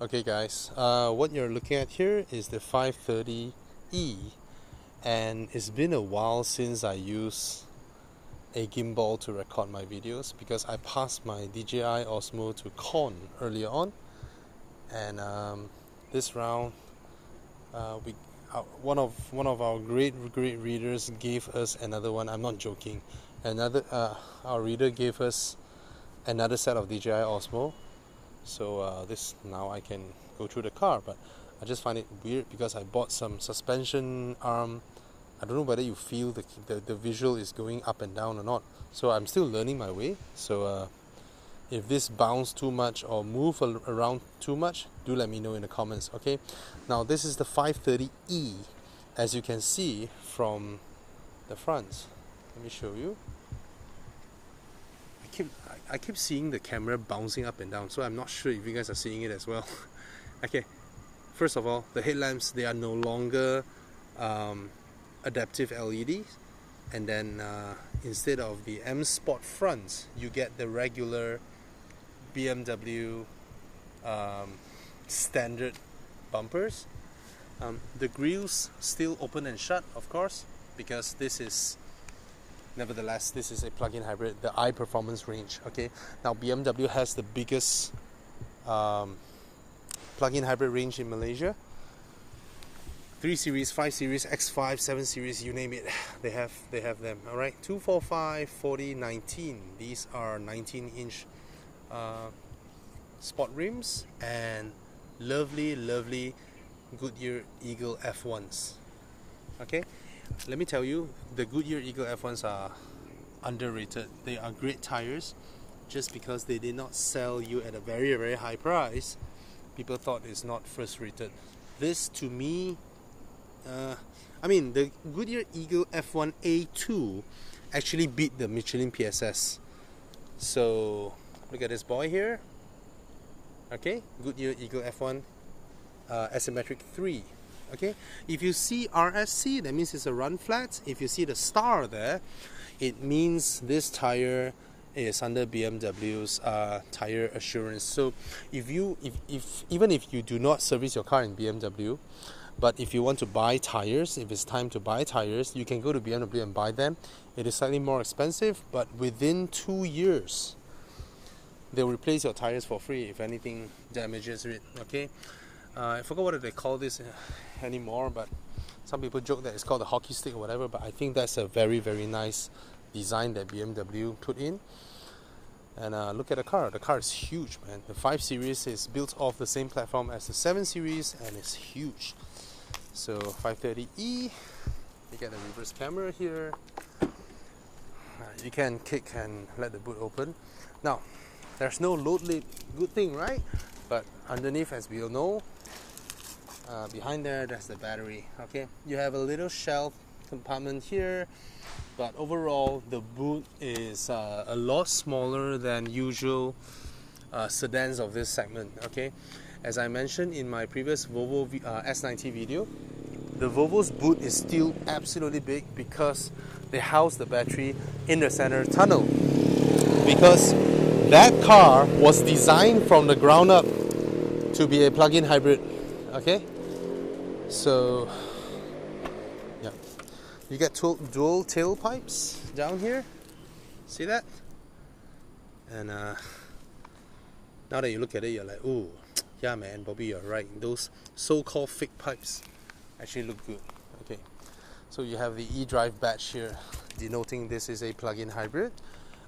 Okay guys, what you're looking at here is the 530e, and it's been a while since I used a gimbal to record my videos because I passed my DJI Osmo to Con earlier on, and this round one of our great readers gave us another one. I'm not joking. Our reader gave us another set of DJI Osmo. So this now I can go through the car, but I just find it weird because I bought some suspension arm. I don't know whether you feel the visual is going up and down or not. So I'm still learning my way. So if this bounce too much or move around too much, do let me know in the comments. Okay. Now this is the 530e, as you can see from the front. Let me show you. I keep seeing the camera bouncing up and down, so I'm not sure if you guys are seeing it as well. Okay, first of all, the headlamps, they are no longer adaptive LEDs, and then instead of the M Sport fronts, you get the regular BMW standard bumpers. The grills still open and shut, of course, because this is a plug-in hybrid, the I performance range. Okay, now BMW has the biggest plug-in hybrid range in Malaysia. 3 Series, 5 Series, X5, 7 Series, you name it, they have them. All right, 245, 40, 19. These are 19-inch sport rims and lovely Goodyear Eagle F1s. Okay. Let me tell you, the Goodyear Eagle F1s are underrated. They are great tires. Just because they did not sell you at a very high price, people thought it's not first rated. This to me, the Goodyear Eagle F1 A2 actually beat the Michelin PSS. So look at this boy here. Okay, Goodyear Eagle F1 Asymmetric 3. Okay, if you see RSC, that means it's a run flat. If you see the star there, it means this tire is under BMW's tire assurance. So even if you do not service your car in BMW, but if you want to buy tires, if it's time to buy tires, you can go to BMW and buy them. It is slightly more expensive, but within 2 years, they'll replace your tires for free if anything damages it. Okay. I forgot what they call this anymore, but some people joke that it's called a hockey stick or whatever, but I think that's a very nice design that BMW put in. And look at the car. The car is huge, man. The 5 Series is built off the same platform as the 7 Series, and it's huge. So 530e, you get the reverse camera here. You can kick and let the boot open. Now, there's no load lid, good thing, right? But underneath, as we all know, behind there's the battery. Okay, you have a little shelf compartment here, but overall the boot is a lot smaller than usual sedans of this segment. Okay, as I mentioned in my previous Volvo S90 video, the Volvo's boot is still absolutely big because they house the battery in the center tunnel, because that car was designed from the ground up to be a plug-in hybrid. Okay, so yeah, you get dual tailpipes down here. See that? And now that you look at it, you're like, oh, yeah, man, Bobby, you're right. Those so-called fake pipes actually look good. Okay, so you have the eDrive badge here, denoting this is a plug-in hybrid.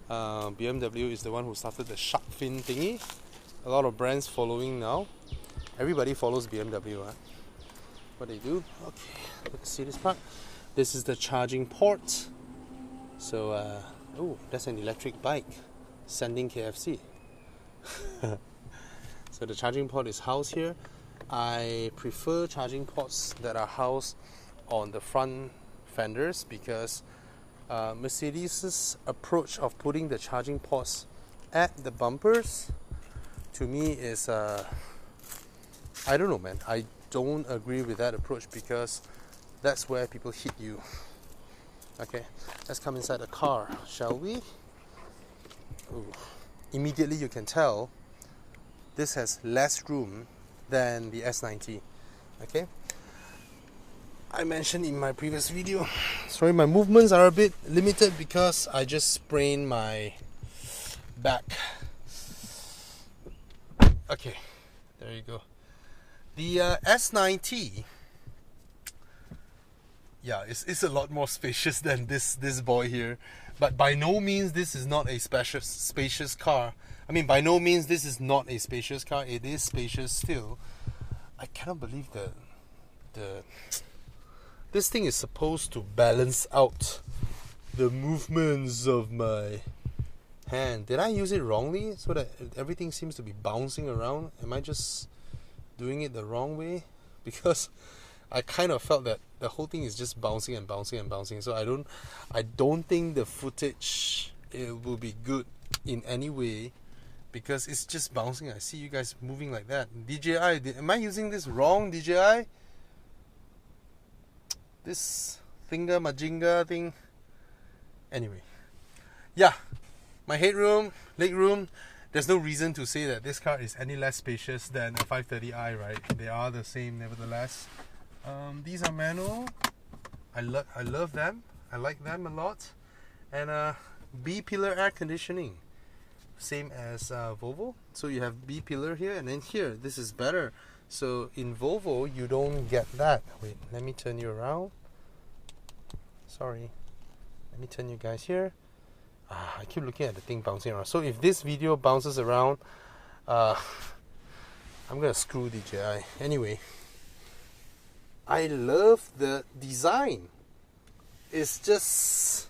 BMW is the one who started the shark fin thingy. A lot of brands following now. Everybody follows BMW. What they do? Okay, let's see this part. This is the charging port. So, oh, that's an electric bike sending KFC. So the charging port is housed here. I prefer charging ports that are housed on the front fenders because Mercedes' approach of putting the charging ports at the bumpers, to me, is I don't know, man. I don't agree with that approach because that's where people hit you. Okay, let's come inside the car, shall we? Ooh. Immediately you can tell this has less room than the S90. Okay, I mentioned in my previous video, sorry, my movements are a bit limited because I just sprained my back. Okay, there you go. The S90, yeah, it's a lot more spacious than this boy here, but by no means this is not a spacious car. I mean, by no means this is not a spacious car. It is spacious still. I cannot believe this thing is supposed to balance out the movements of my hand. Did I use it wrongly so that everything seems to be bouncing around? Am I just doing it the wrong way? Because I kind of felt that the whole thing is just bouncing and bouncing and bouncing. So I don't think the footage it will be good in any way because it's just bouncing. I see you guys moving like that. DJI, am I using this wrong, DJI? This thingamajinga thing. Anyway, yeah, my headroom, legroom, there's no reason to say that this car is any less spacious than a 530i, right? They are the same nevertheless. These are manual. I love them. I like them a lot. And B-pillar air conditioning, same as Volvo. So you have B-pillar here, and then here, this is better. So in Volvo, you don't get that. Wait, let me turn you around. Sorry. Let me turn you guys here. I keep looking at the thing bouncing around. So if this video bounces around, I'm gonna screw DJI. Anyway, I love the design. It's just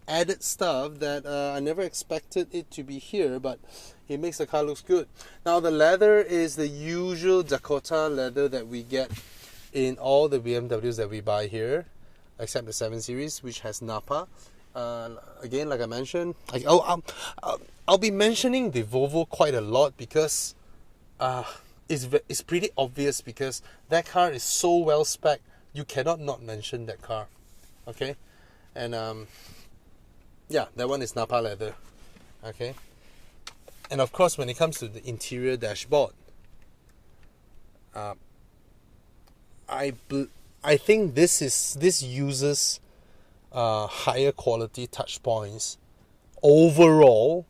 added stuff that I never expected it to be here, but it makes the car look good. Now the leather is the usual Dakota leather that we get in all the BMWs that we buy here, except the 7 Series, which has Napa. Again, like I mentioned, I'll be mentioning the Volvo quite a lot because it's pretty obvious because that car is so well spec. You cannot not mention that car. Okay, and yeah, that one is Napa leather. Okay, and of course, when it comes to the interior dashboard, I think this uses higher quality touch points overall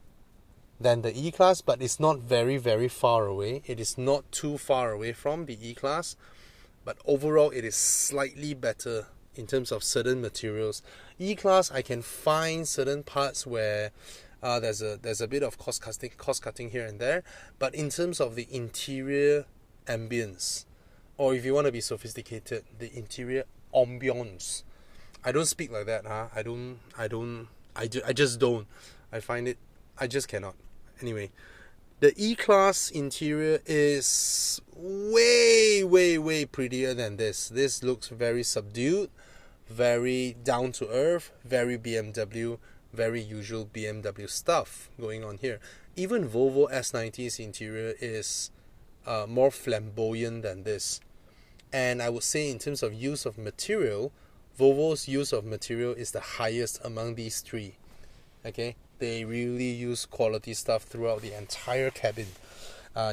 than the E-Class, but it's not very far away. It is not too far away from the E-Class, but overall it is slightly better in terms of certain materials. E-Class, I can find certain parts where there's a bit of cost cutting here and there, but in terms of the interior ambience, or if you want to be sophisticated, the interior ambience. I don't speak like that, huh? I just don't. I find it, I just cannot. Anyway, the E-Class interior is way prettier than this. This looks very subdued, very down to earth, very BMW, very usual BMW stuff going on here. Even Volvo S90's interior is more flamboyant than this. And I would say in terms of use of material, Volvo's use of material is the highest among these three. Okay, they really use quality stuff throughout the entire cabin.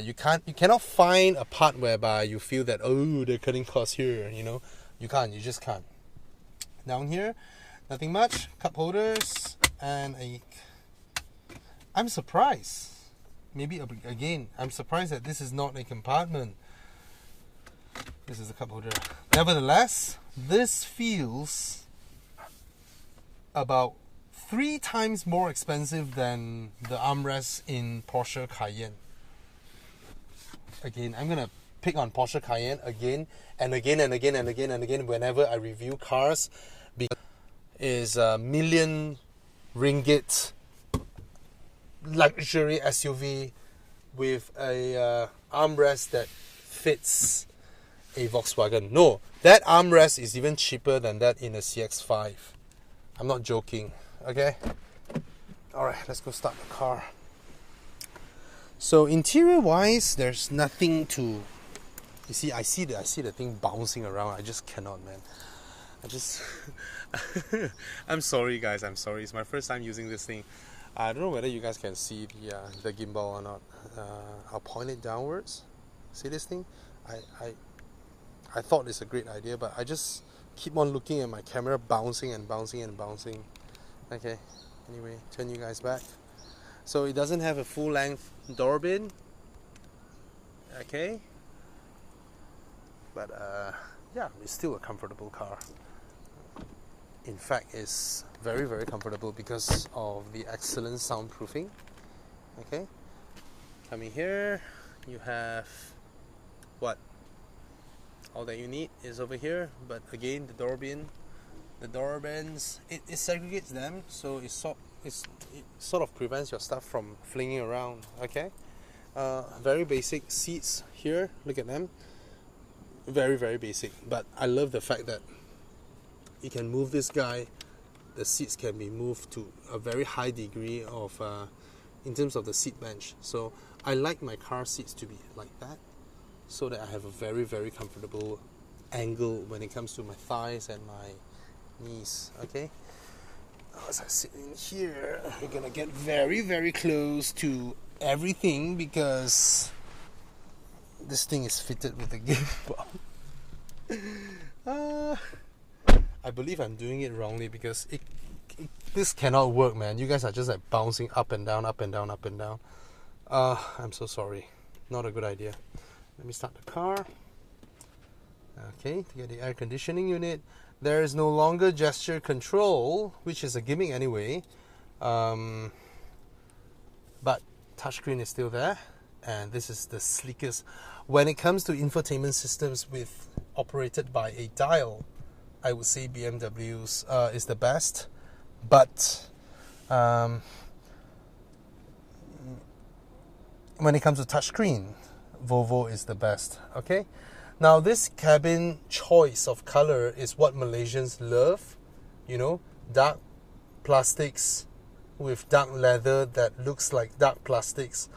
You cannot find a part whereby you feel that, oh, they're cutting costs here. You know, you just can't. Down here, nothing much. Cup holders and I'm surprised. Maybe again, I'm surprised that this is not a compartment. This is a cup holder. Nevertheless, this feels about 3 times more expensive than the armrest in Porsche Cayenne. Again, I'm gonna pick on Porsche Cayenne again and again whenever I review cars, because is a million ringgit luxury SUV with a armrest that fits a Volkswagen. No, that armrest is even cheaper than that in a CX-5. I'm not joking. Okay. All right, let's go start the car. So interior-wise, there's nothing to. You see, I see the thing bouncing around. I just cannot, man. I'm sorry, guys. I'm sorry. It's my first time using this thing. I don't know whether you guys can see the gimbal or not. I'll point it downwards. See this thing? I thought it's a great idea, but I just keep on looking at my camera bouncing and bouncing and bouncing. Okay, anyway, turn you guys back. So it doesn't have a full length door bin. Okay, but yeah, it's still a comfortable car. In fact, it's very, very comfortable because of the excellent soundproofing. Okay, coming here, you have what? All that you need is over here, but again, the door bins, it segregates them, so it sort of prevents your stuff from flinging around. Okay, very basic seats here. Look at them, very, very basic. But I love the fact that you can move this guy. The seats can be moved to a very high degree of in terms of the seat bench. So I like my car seats to be like that, so that I have a very, very comfortable angle when it comes to my thighs and my knees. Okay, as I sit in here, we're gonna get very, very close to everything because this thing is fitted with a gift bomb. I believe I'm doing it wrongly because this cannot work, man. You guys are just like bouncing up and down, up and down, up and down. I'm so sorry. Not a good idea. Let me start the car. Okay, to get the air conditioning unit. There is no longer gesture control, which is a gimmick anyway. But touchscreen is still there. And this is the sleekest. When it comes to infotainment systems operated by a dial, I would say BMW's is the best. But when it comes to touchscreen, Volvo is the best. Okay, now this cabin choice of color is what Malaysians love. You know, dark plastics with dark leather that looks like dark plastics.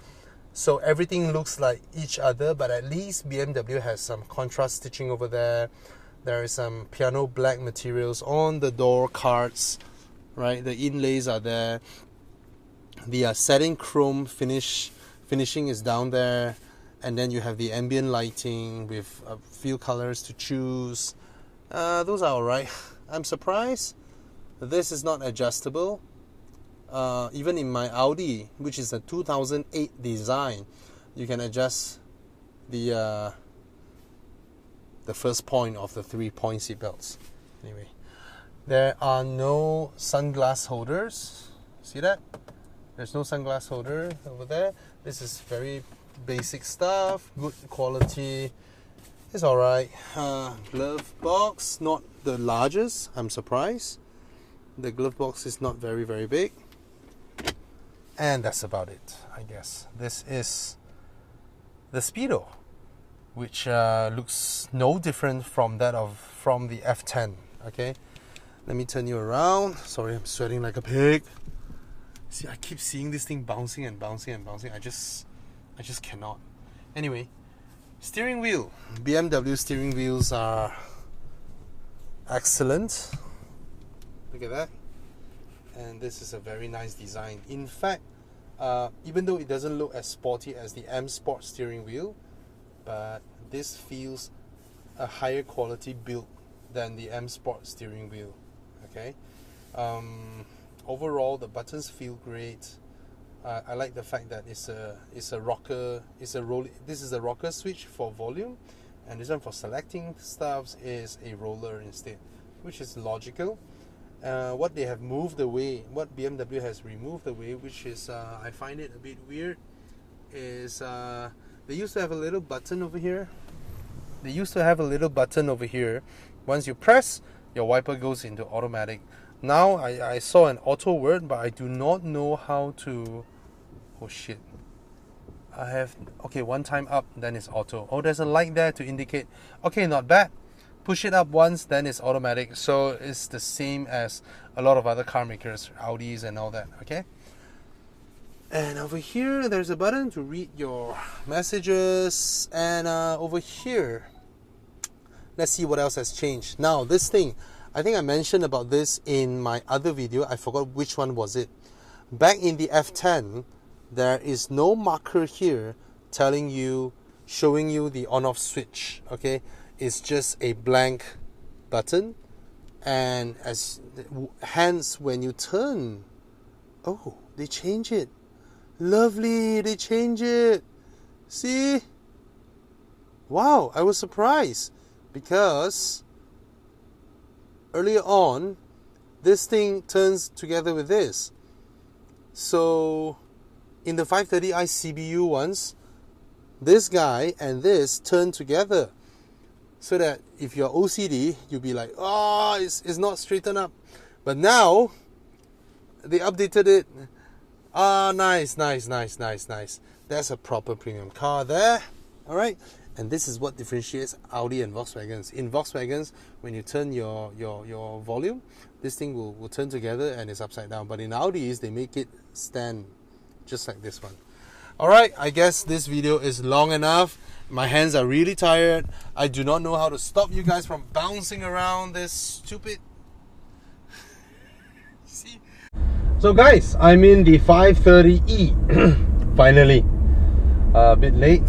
So everything looks like each other, but at least BMW has some contrast stitching over there. There is some piano black materials on the door cards, right? The inlays are there. The satin chrome finishing is down there. And then you have the ambient lighting with a few colors to choose. Those are alright. I'm surprised this is not adjustable. Even in my Audi, which is a 2008 design, you can adjust the first point of the 3-point seat belts. Anyway, there are no sunglass holders. See that? There's no sunglass holder over there. This is very basic stuff, good quality. It's alright. Glove box, not the largest. I'm surprised. The glove box is not very, very big. And that's about it, I guess. This is the Speedo, which looks no different from that from the F10. Okay, let me turn you around. Sorry, I'm sweating like a pig. See, I keep seeing this thing bouncing and bouncing and bouncing. I just cannot. Anyway, steering wheel. BMW steering wheels are excellent. Look at that. And this is a very nice design. In fact, even though it doesn't look as sporty as the M Sport steering wheel, but this feels a higher quality build than the M Sport steering wheel. Okay. Overall, the buttons feel great. I like the fact that it's a rocker. This is a rocker switch for volume, and this one for selecting stuffs is a roller instead, which is logical. What they have moved away, what BMW has removed away, which is I find it a bit weird, is they used to have a little button over here. Once you press, your wiper goes into automatic. Now I saw an auto word, but I do not know how to. Oh shit! One time up, then it's auto. Oh, there's a light there to indicate. Okay, not bad. Push it up once, then it's automatic. So it's the same as a lot of other car makers, Audis and all that. Okay. And over here, there's a button to read your messages. And over here, let's see what else has changed. Now, this thing, I think I mentioned about this in my other video. I forgot which one was it. Back in the F10, there is no marker here telling you showing you the on-off switch. Okay, it's just a blank button, and hence when you turn, oh, they change it. Lovely, they change it. See? Wow, I was surprised because earlier on, this thing turns together with this. So in the 530i CBU ones, this guy and this turn together, so that if you're OCD, you'll be like, oh, it's not straightened up. But now they updated it. Ah, nice. That's a proper premium car there. All right. And this is what differentiates Audi and Volkswagens. In Volkswagens, when you turn your volume, this thing will turn together and it's upside down. But in Audis, they make it stand just like this one. Alright, I guess this video is long enough. My hands are really tired. I do not know how to stop you guys from bouncing around this stupid... See? So guys, I'm in the 530e. Finally. A bit late.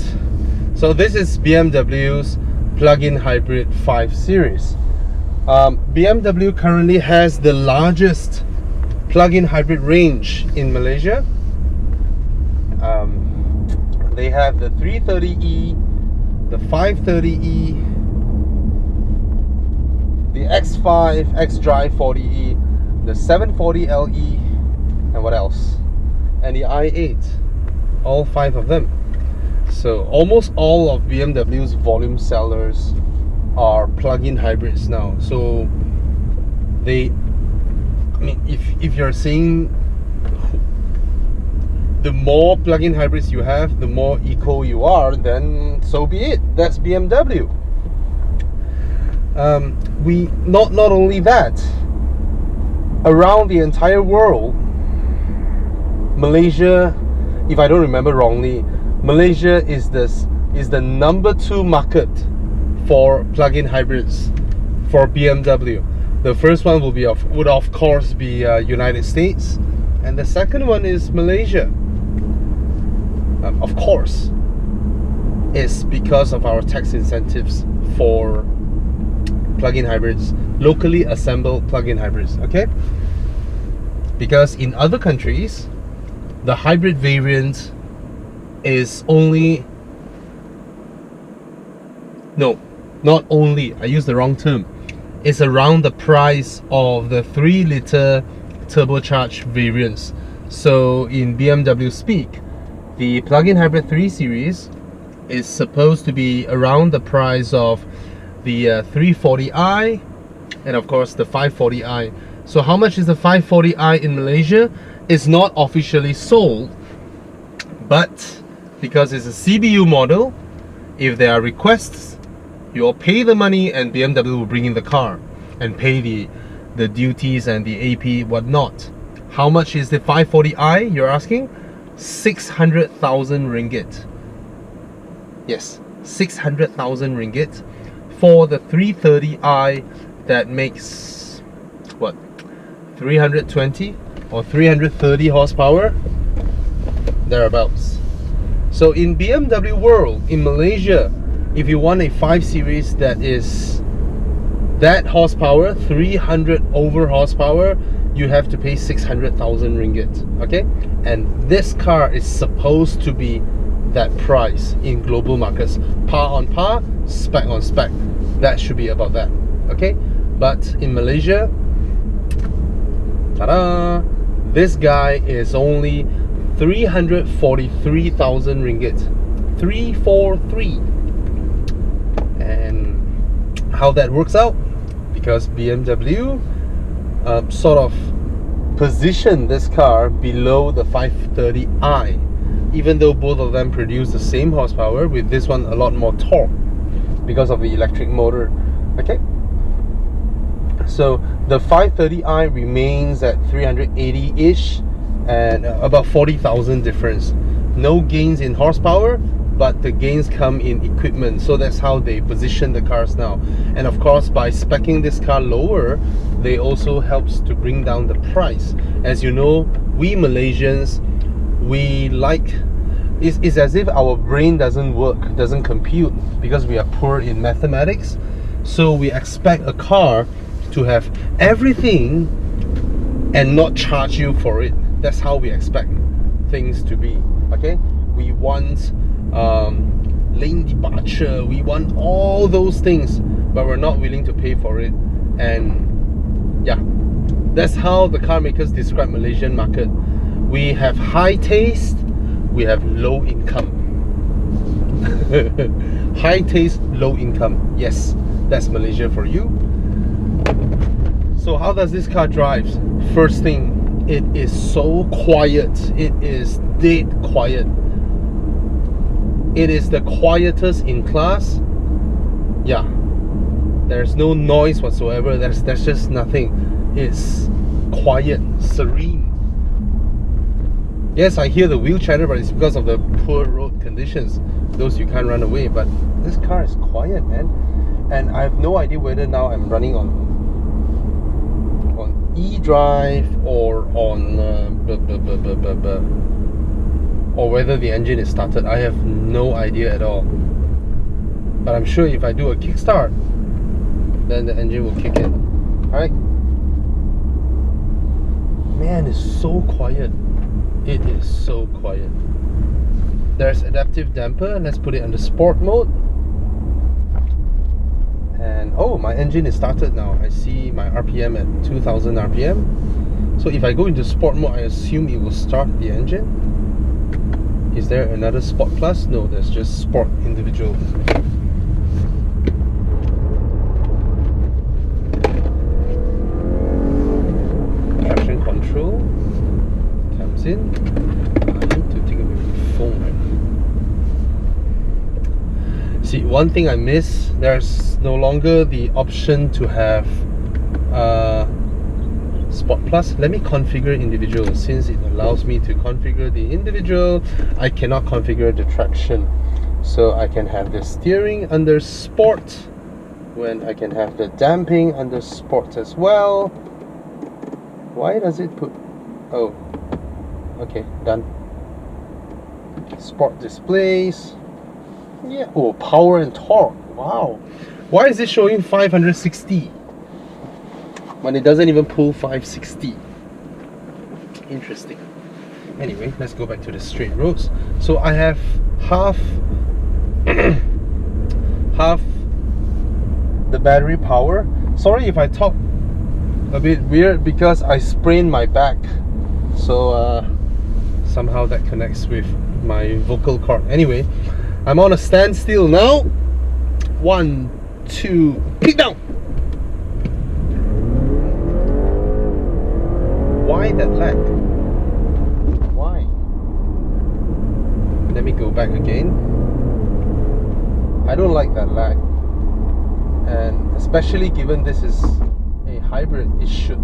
So this is BMW's plug-in hybrid 5 Series. BMW currently has the largest plug-in hybrid range in Malaysia. They have the 330e, the 530e, the X5, X-Drive 40e, the 740LE, and what else? And the i8. All 5 of them. So almost all of BMW's volume sellers are plug-in hybrids now. So I mean, if you're seeing the more plug-in hybrids you have, the more eco you are, then so be it. That's BMW. Not only that, around the entire world, Malaysia, if I don't remember wrongly, Malaysia is the number 2 market for plug-in hybrids for BMW. The first one would of course be United States, and the second one is Malaysia. Of course, it's because of our tax incentives for plug-in hybrids, locally assembled plug-in hybrids. Okay, because in other countries, the hybrid variant is only, no, not only, I used the wrong term, it's around the price of the 3-liter turbocharged variants. So in BMW speak, the plug-in hybrid 3 Series is supposed to be around the price of the 340i and of course the 540i. So how much is the 540i in Malaysia? It's not officially sold, but because it's a CBU model, if there are requests, you'll pay the money and BMW will bring in the car and pay the duties and the AP whatnot. How much is the 540i, you're asking? 600,000 ringgit. Yes, 600,000 ringgit for the 330i that makes what, 320 or 330 horsepower, thereabouts. So in BMW world, in Malaysia, if you want a 5 Series that is that horsepower, 300 over horsepower, you have to pay 600,000 ringgit. Okay, and this car is supposed to be that price in global markets, par on par, spec on spec. That should be about that. Okay, but in Malaysia, ta-da, this guy is only 343,000 ringgit. 343. And how that works out, because BMW sort of positioned this car below the 530i, even though both of them produce the same horsepower, with this one a lot more torque because of the electric motor. Okay, so the 530i remains at 380-ish and about 40,000 difference. No gains in horsepower, but the gains come in equipment. So that's how they position the cars now. And of course, by speccing this car lower, they also helps to bring down the price. As you know, we Malaysians, we like It's as if our brain doesn't work, doesn't compute, because we are poor in mathematics. So we expect a car to have everything and not charge you for it. That's how we expect things to be. Okay, we want lane departure, we want all those things, but we're not willing to pay for it. And yeah, that's how the car makers describe Malaysian market. We have high taste, we have low income. High taste, low income. Yes, that's Malaysia for you. So how does this car drive? First thing, it is so quiet. It is dead quiet. It is the quietest in class. Yeah, there's no noise whatsoever. There's just nothing. It's quiet, serene. Yes, I hear the wheel chatter, but it's because of the poor road conditions. Those you can't run away. But this car is quiet, man. And I have no idea whether now I'm running on e-drive or on or whether the engine is started. I have no idea at all. But I'm sure if I do a kickstart, then the engine will kick in. Alright? Man, it's so quiet. It is so quiet. There's adaptive damper. Let's put it under sport mode. And oh, my engine is started now. I see my RPM at 2000 RPM. So if I go into sport mode, I assume it will start the engine. Is there another Sport Plus? No, there's just Sport Individual. Traction control comes in. I need to take a bit of the phone right now. See, one thing I miss, there's no longer the option to have Sport Plus. Let me configure individual. Since it allows me to configure the individual, I cannot configure the traction. So I can have the steering under Sport, when I can have the damping under Sport as well. Why does it put... oh, okay, done. Sport displays. Yeah. Oh, power and torque. Wow. Why is it showing 560 when it doesn't even pull 560? Interesting. Anyway, let's go back to the straight roads. So I have half half the battery power. Sorry if I talk a bit weird because I sprained my back. So somehow that connects with my vocal cord. Anyway, I'm on a standstill now. 1, 2, kick down. Why that lag? Why? Let me go back again. I don't like that lag. And especially given this is a hybrid, it should,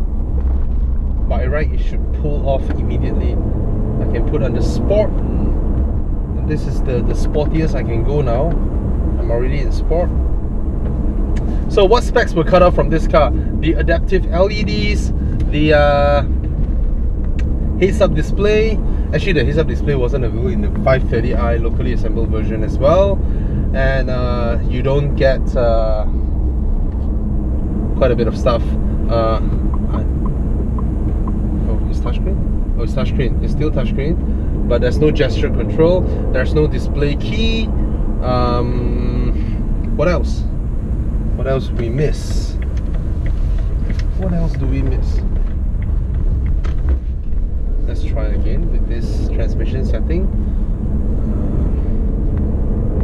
by right, it should pull off immediately. I can put under sport. And this is the sportiest I can go now. I'm already in sport. So what specs were cut off from this car? The adaptive LEDs, the heads-up display. Actually, the heads-up display wasn't available in the 530i locally assembled version as well. And you don't get quite a bit of stuff. Oh, it's touchscreen? Oh, it's touchscreen. It's still touchscreen, but there's no gesture control. There's no display key. What else? What else do we miss? What else do we miss? Let's try again with this transmission setting.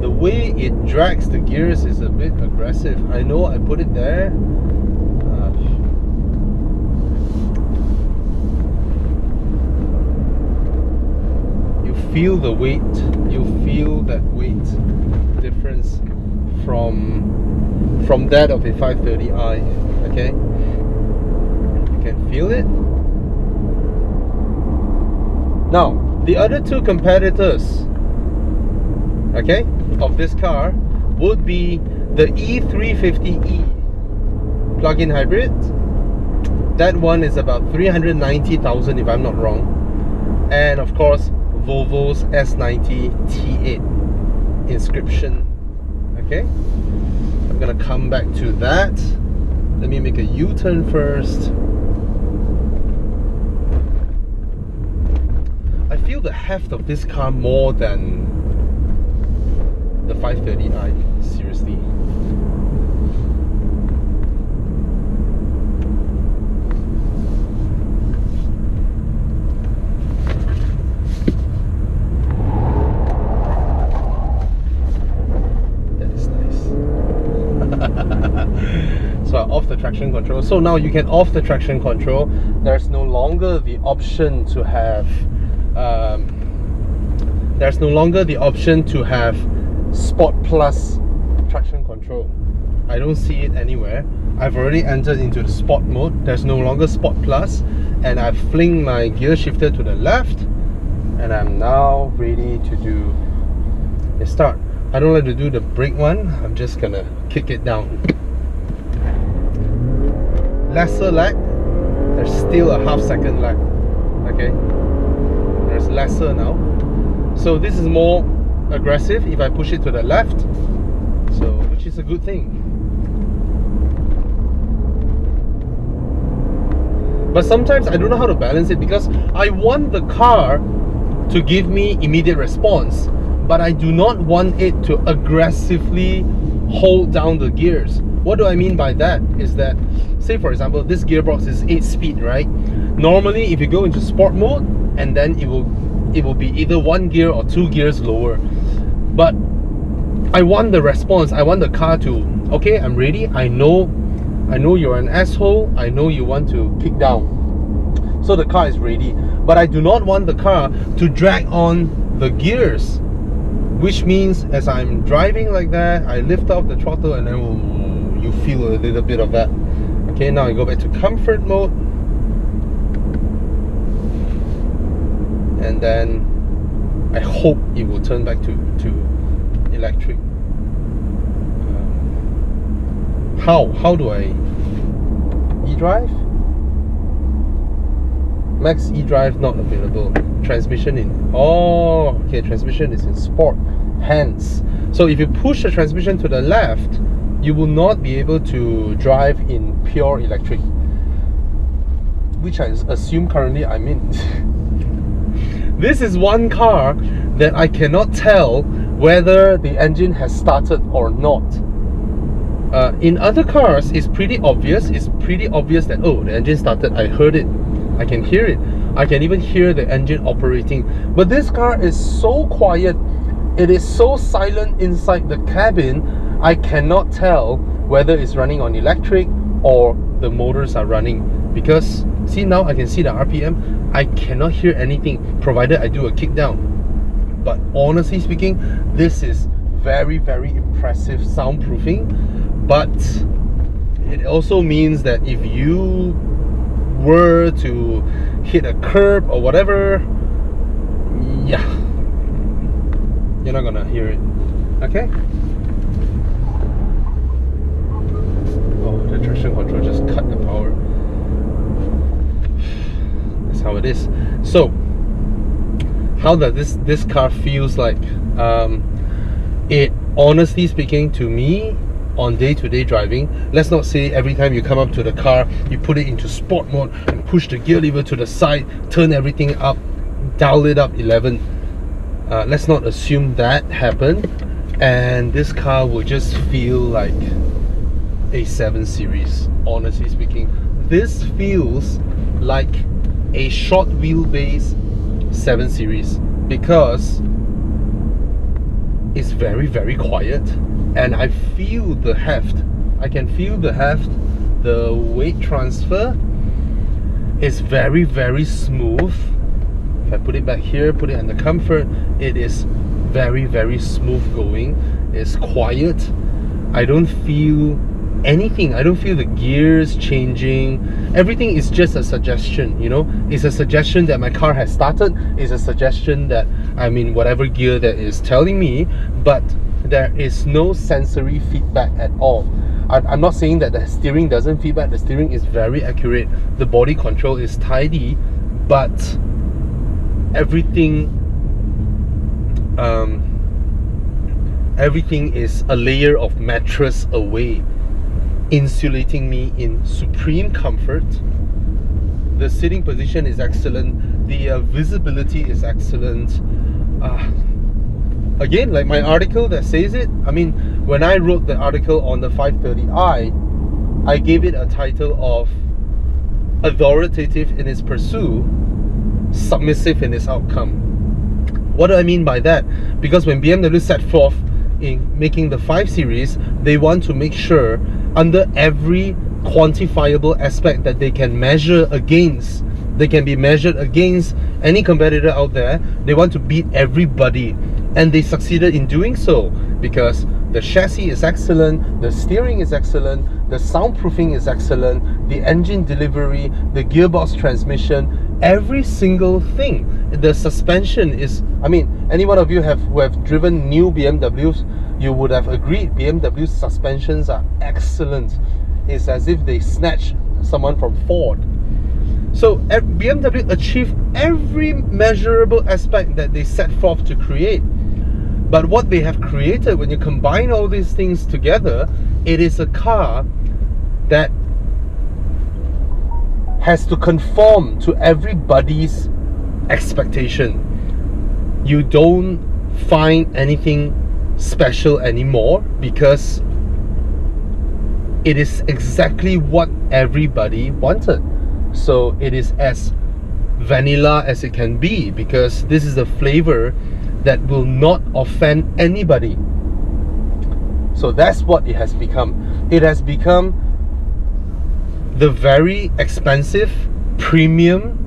The way it drags the gears is a bit aggressive. I know I put it there. You feel the weight. You feel that weight difference from that of a 530i. Okay, you can feel it. Now, the other two competitors, okay, of this car would be the E350e plug-in hybrid. That one is about 390,000 if I'm not wrong. And of course, Volvo's S90 T8 inscription. Okay, I'm gonna come back to that. Let me make a U-turn first. I feel the heft of this car more than the 530i, seriously. That is nice. So I off the traction control. So now you can off the traction control. There's no longer the option to have Sport Plus traction control. I don't see it anywhere. I've already entered into the Sport mode. There's no longer Sport Plus, and I've flinged my gear shifter to the left, and I'm now ready to do a start. I don't like to do the brake one. I'm just gonna kick it down. Lesser lag. There's still a half-second lag. Okay, there's lesser now. So this is more aggressive if I push it to the left, so which is a good thing. But sometimes I don't know how to balance it, because I want the car to give me immediate response, but I do not want it to aggressively hold down the gears. What do I mean by that is that, say for example, this gearbox is 8-speed, right? Normally if you go into sport mode, and then it will be either 1 gear or 2 gears lower. But I want the response. I want the car to, okay, I'm ready. I know you're an asshole. I know you want to kick down. So the car is ready. But I do not want the car to drag on the gears, which means as I'm driving like that, I lift off the throttle, and then you feel a little bit of that. Okay, now I go back to comfort mode. And then I hope it will turn back to electric. How do I e-drive? Max e-drive not available. Transmission in transmission is in sport. Hence, so if you push the transmission to the left, you will not be able to drive in pure electric, which I assume currently I'm in. This is one car that I cannot tell whether the engine has started or not. In other cars, it's pretty obvious. It's pretty obvious that, oh, the engine started. I heard it. I can hear it. I can even hear the engine operating. But this car is so quiet. It is so silent inside the cabin. I cannot tell whether it's running on electric or the motors are running. Because, see, now I can see the RPM. I cannot hear anything provided I do a kick down. But honestly speaking, this is very, very impressive soundproofing. But it also means that if you were to hit a curb or whatever, yeah, you're not gonna hear it. Okay? Oh, the traction control just cut the power. That's how it is. So, how does this car feels like? It, honestly speaking, to me, on day-to-day driving, let's not say every time you come up to the car, you put it into sport mode and push the gear lever to the side, turn everything up, dial it up 11. Let's not assume that happened, and this car will just feel like a 7 Series, honestly speaking. This feels like a short wheelbase 7 Series because it's very, very quiet. And I feel the heft. I can feel the heft. The weight transfer is very, very smooth. If I put it back here, put it under comfort, it is very, very smooth going. It's quiet. I don't feel anything. I don't feel the gears changing. Everything is just a suggestion, you know. It's a suggestion that my car has started. It's a suggestion that I'm in whatever gear that is telling me, but there is no sensory feedback at all. I'm not saying that the steering doesn't feedback. The steering is very accurate. The body control is tidy, but everything everything is a layer of mattress away, insulating me in supreme comfort. The sitting position is excellent. The visibility is excellent. Again, like my article that says it, I mean, when I wrote the article on the 530i, I gave it a title of authoritative in its pursuit, submissive in its outcome. What do I mean by that? Because when BMW set forth in making the 5 Series, they want to make sure under every quantifiable aspect that they can measure against, they can be measured against any competitor out there. They want to beat everybody, and they succeeded in doing so because the chassis is excellent, the steering is excellent, the soundproofing is excellent, the engine delivery, the gearbox transmission, every single thing. The suspension is, I mean, any one of you who have driven new BMWs, you would have agreed BMW's suspensions are excellent. It's as if they snatched someone from Ford. So BMW achieved every measurable aspect that they set forth to create. But what they have created, when you combine all these things together, it is a car that has to conform to everybody's expectation. You don't find anything special anymore because it is exactly what everybody wanted. So it is as vanilla as it can be, because this is a flavor that will not offend anybody. So that's what it has become. It has become the very expensive premium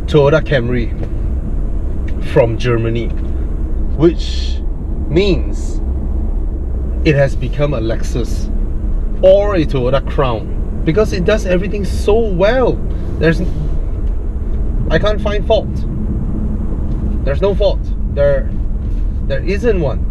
Toyota Camry from Germany, which means it has become a Lexus or a Toyota Crown, because it does everything so well. I can't find fault. There's no fault. There isn't one.